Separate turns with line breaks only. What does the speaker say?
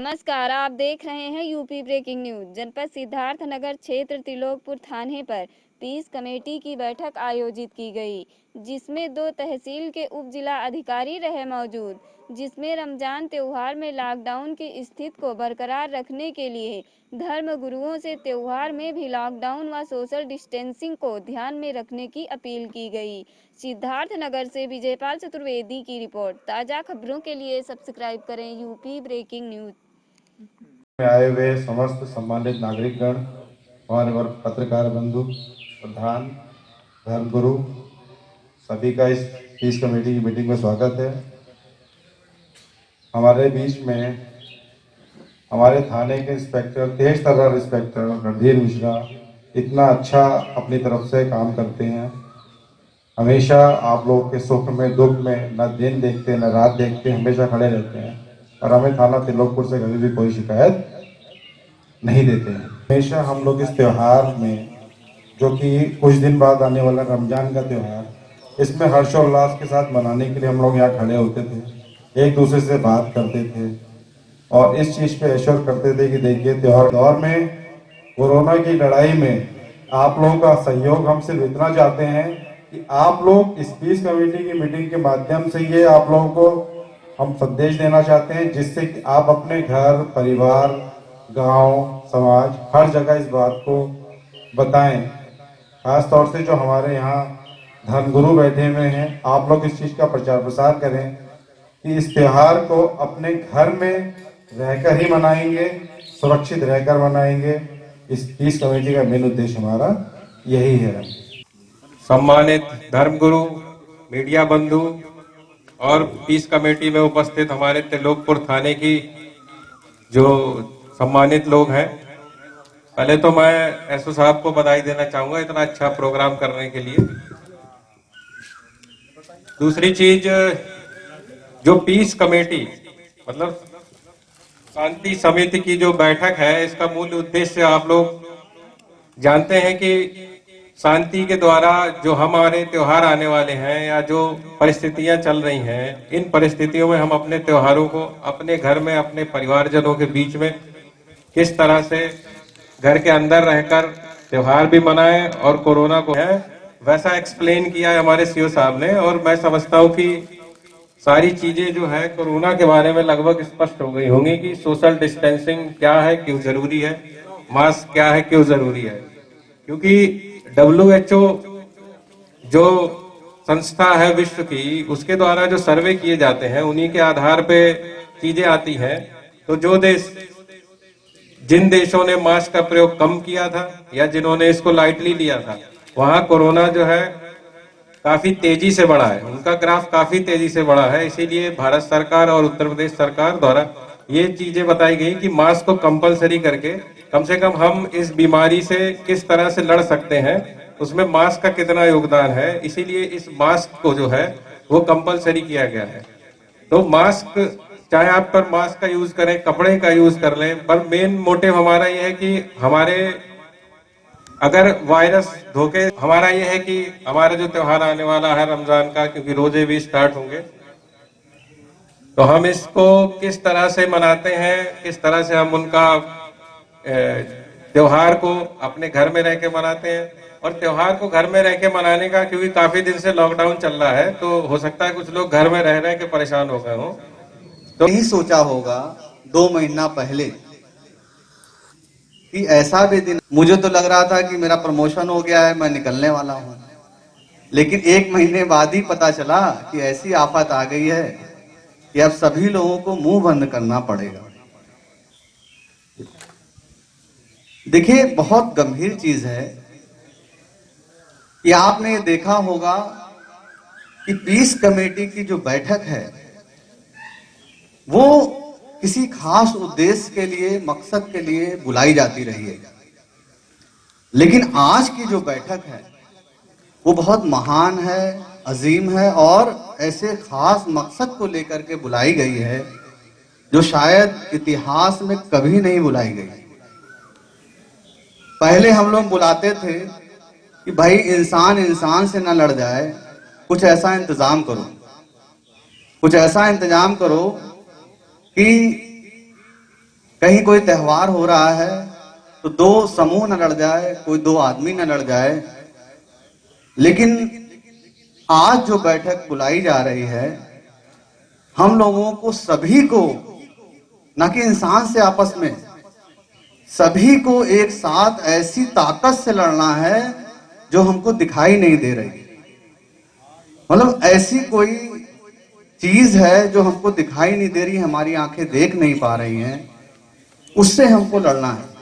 नमस्कार, आप देख रहे हैं यूपी ब्रेकिंग न्यूज। जनपद सिद्धार्थनगर क्षेत्र त्रिलोकपुर थाने पर पीस कमेटी की बैठक आयोजित की गई, जिसमें 2 तहसील के उप जिला अधिकारी रहे मौजूद, जिसमें रमजान त्योहार में लॉकडाउन की स्थिति को बरकरार रखने के लिए धर्म गुरुओं से त्योहार में भी लॉकडाउन व सोशल डिस्टेंसिंग को ध्यान में रखने की अपील की गई। सिद्धार्थनगर से विजयपाल चतुर्वेदी की रिपोर्ट। ताज़ा खबरों के लिए सब्सक्राइब करें यूपी ब्रेकिंग न्यूज।
में आए हुए समस्त सम्मानित नागरिकगण और पत्रकार बंधु, प्रधान, धर्मगुरु, सभी का इस पीस कमेटी की मीटिंग में स्वागत है। हमारे बीच में हमारे थाने के इंस्पेक्टर, तेज तर्रार इंस्पेक्टर रणधीर मिश्रा इतना अच्छा अपनी तरफ से काम करते हैं। हमेशा आप लोग के सुख में दुख में न दिन देखते न रात देखते, हमेशा खड़े रहते हैं और हमें थाना त्रिलोकपुर से कभी भी कोई शिकायत नहीं देते हैं। हमेशा हम लोग इस त्यौहार में, जो कि कुछ दिन बाद आने वाला रमजान का त्यौहार, इसमें हर्षोल्लास के साथ मनाने के लिए हम लोग यहाँ खड़े होते थे, एक दूसरे से बात करते थे और इस चीज़ पे एश्योर करते थे कि देखिए त्योहार दौर में, कोरोना की लड़ाई में आप लोगों का सहयोग हम सिर्फ इतना चाहते हैं कि आप लोग इस पीस कमेटी की मीटिंग के माध्यम से ये आप लोगों को हम संदेश देना चाहते हैं, जिससे कि आप अपने घर, परिवार, गांव, समाज, हर जगह इस बात को बताएं। खास तौर से जो हमारे यहाँ धर्मगुरु बैठे हुए हैं, आप लोग इस चीज़ का प्रचार प्रसार करें कि इस त्योहार को अपने घर में रहकर ही मनाएंगे, सुरक्षित रहकर मनाएंगे। इस पीस कमेटी का मेन उद्देश्य हमारा यही है।
सम्मानित धर्मगुरु, मीडिया बंधु और पीस कमेटी में उपस्थित हमारे त्रिलोकपुर थाने की जो सम्मानित लोग हैं, पहले तो मैं एसओ साहब को बधाई देना चाहूंगा इतना अच्छा प्रोग्राम करने के लिए। दूसरी चीज, जो पीस कमेटी मतलब शांति समिति की जो बैठक है, इसका मूल उद्देश्य आप लोग जानते हैं कि शांति के द्वारा जो हमारे त्योहार आने वाले हैं या जो परिस्थितियां चल रही हैं, इन परिस्थितियों में हम अपने त्योहारों को अपने घर में अपने परिवारजनों के बीच में किस तरह से घर के अंदर रहकर त्योहार भी मनाएं और कोरोना को है वैसा एक्सप्लेन किया है हमारे सीओ साहब ने। और मैं समझता हूं कि सारी चीजें जो है कोरोना के बारे में लगभग स्पष्ट हो गई होंगी कि सोशल डिस्टेंसिंग क्या है, क्यों जरूरी है, मास्क क्या है, क्यों जरूरी है। क्योंकि WHO जो संस्था है विश्व की, उसके द्वारा जो सर्वे किए जाते हैं उन्हीं के आधार पे चीजें आती हैं। तो जो देश, जिन देशों ने मास्क का प्रयोग कम किया था या जिन्होंने इसको लाइटली लिया था, वहां कोरोना जो है काफी तेजी से बढ़ा है, उनका ग्राफ काफी तेजी से बढ़ा है। इसीलिए भारत सरकार और उत्तर प्रदेश सरकार द्वारा ये चीजें बताई गई कि मास्क को कंपलसरी करके कम से कम हम इस बीमारी से किस तरह से लड़ सकते हैं, उसमें मास्क का कितना योगदान है। इसीलिए इस मास्क को जो है वो कंपलसरी किया गया है। तो मास्क, चाहे आप पर मास्क का यूज करें, कपड़े का यूज कर लें, पर मेन मोटिव हमारा ये है कि हमारे अगर वायरस धोखे, हमारा ये है कि हमारा जो त्योहार आने वाला है रमजान का, क्योंकि रोजे भी स्टार्ट होंगे, तो हम इसको किस तरह से मनाते हैं, किस तरह से हम उनका त्योहार को अपने घर में रह के मनाते हैं। और त्योहार को घर में रह के मनाने का, क्योंकि काफी दिन से लॉकडाउन चल रहा है, तो हो सकता है कुछ लोग घर में रह रहे के परेशान हो गए हों।
तो नहीं सोचा होगा 2 महीना पहले कि ऐसा भी दिन, मुझे तो लग रहा था कि मेरा प्रमोशन हो गया है, मैं निकलने वाला हूं, लेकिन 1 महीने बाद ही पता चला कि ऐसी आफत आ गई है कि अब सभी लोगों को मुंह बंद करना पड़ेगा। देखिए, बहुत गंभीर चीज है कि आपने ये देखा होगा कि पीस कमेटी की जो बैठक है वो किसी खास उद्देश्य के लिए, मकसद के लिए बुलाई जाती रही है, लेकिन आज की जो बैठक है वो बहुत महान है, अजीम है और ऐसे खास मकसद को लेकर के बुलाई गई है जो शायद इतिहास में कभी नहीं बुलाई गई। पहले हम लोग बुलाते थे कि भाई इंसान इंसान से ना लड़ जाए, कुछ ऐसा इंतजाम करो, कुछ ऐसा इंतजाम करो कि कहीं कोई त्योहार हो रहा है तो दो समूह न लड़ जाए, कोई दो आदमी न लड़ जाए, लेकिन आज जो बैठक बुलाई जा रही है, हम लोगों को सभी को, न कि इंसान से आपस में, सभी को एक साथ ऐसी ताकत से लड़ना है जो हमको दिखाई नहीं दे रही। मतलब ऐसी कोई चीज है जो हमको दिखाई नहीं दे रही, हमारी आंखें देख नहीं पा रही हैं, उससे हमको लड़ना है।